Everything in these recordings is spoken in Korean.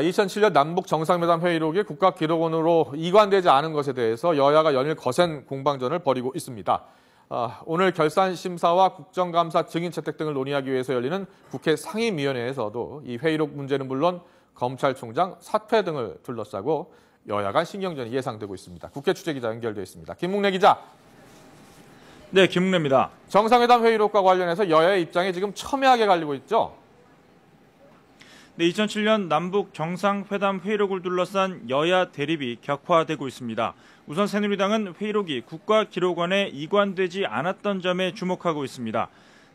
2007년 남북 정상회담 회의록이 국가기록원으로 이관되지 않은 것에 대해서 여야가 연일 거센 공방전을 벌이고 있습니다. 오늘 결산심사와 국정감사 증인 채택 등을 논의하기 위해서 열리는 국회 상임위원회에서도 이 회의록 문제는 물론 검찰총장 사퇴 등을 둘러싸고 여야 간 신경전이 예상되고 있습니다. 국회 취재기자 연결되어 있습니다. 김묵래 기자. 네, 김묵래입니다. 정상회담 회의록과 관련해서 여야의 입장이 지금 첨예하게 갈리고 있죠? 네, 2007년 남북 정상회담 회의록을 둘러싼 여야 대립이 격화되고 있습니다. 우선 새누리당은 회의록이 국가기록원에 이관되지 않았던 점에 주목하고 있습니다.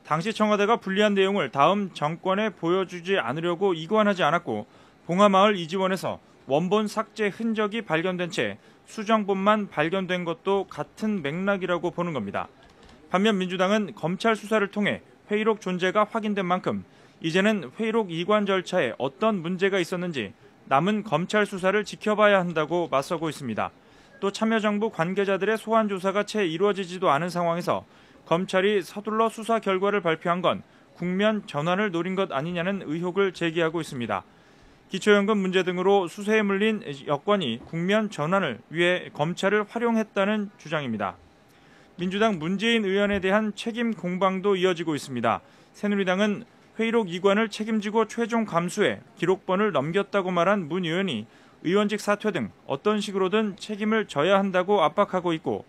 당시 청와대가 불리한 내용을 다음 정권에 보여주지 않으려고 이관하지 않았고 봉하마을 이지원에서 원본 삭제 흔적이 발견된 채 수정본만 발견된 것도 같은 맥락이라고 보는 겁니다. 반면 민주당은 검찰 수사를 통해 회의록 존재가 확인된 만큼 이제는 회의록 이관 절차에 어떤 문제가 있었는지 남은 검찰 수사를 지켜봐야 한다고 맞서고 있습니다. 또 참여정부 관계자들의 소환 조사가 채 이루어지지도 않은 상황에서 검찰이 서둘러 수사 결과를 발표한 건 국면 전환을 노린 것 아니냐는 의혹을 제기하고 있습니다. 기초연금 문제 등으로 수세에 물린 여권이 국면 전환을 위해 검찰을 활용했다는 주장입니다. 민주당 문재인 의원에 대한 책임 공방도 이어지고 있습니다. 새누리당은 회의록 이관을 책임지고 최종 감수해 기록본을 넘겼다고 말한 문 의원이 의원직 사퇴 등 어떤 식으로든 책임을 져야 한다고 압박하고 있고,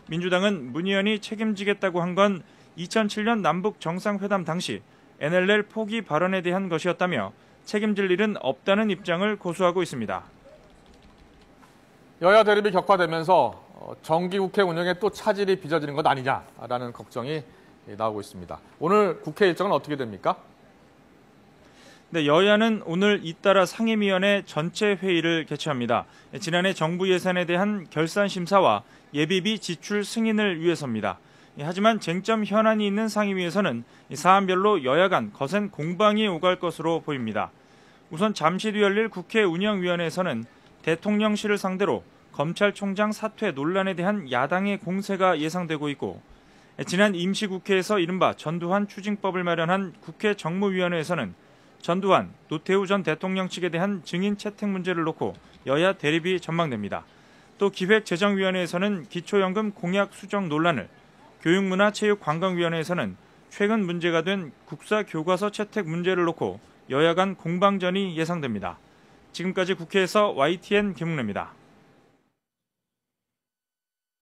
민주당은 문 의원이 책임지겠다고 한 건 2007년 남북 정상회담 당시 NLL 포기 발언에 대한 것이었다며 책임질 일은 없다는 입장을 고수하고 있습니다. 여야 대립이 격화되면서 정기국회 운영에 또 차질이 빚어지는 것 아니냐라는 걱정이 나오고 있습니다. 오늘 국회 일정은 어떻게 됩니까? 네, 여야는 오늘 잇따라 상임위원회 전체 회의를 개최합니다. 지난해 정부 예산에 대한 결산 심사와 예비비 지출 승인을 위해서입니다. 하지만 쟁점 현안이 있는 상임위에서는 사안별로 여야 간 거센 공방이 오갈 것으로 보입니다. 우선 잠시 뒤 열릴 국회 운영위원회에서는 대통령실을 상대로 검찰총장 사퇴 논란에 대한 야당의 공세가 예상되고 있고, 지난 임시국회에서 이른바 전두환 추징법을 마련한 국회 정무위원회에서는 전두환, 노태우 전 대통령 측에 대한 증인 채택 문제를 놓고 여야 대립이 전망됩니다. 또 기획재정위원회에서는 기초연금 공약 수정 논란을, 교육문화체육관광위원회에서는 최근 문제가 된 국사교과서 채택 문제를 놓고 여야 간 공방전이 예상됩니다. 지금까지 국회에서 YTN 김묵래입니다.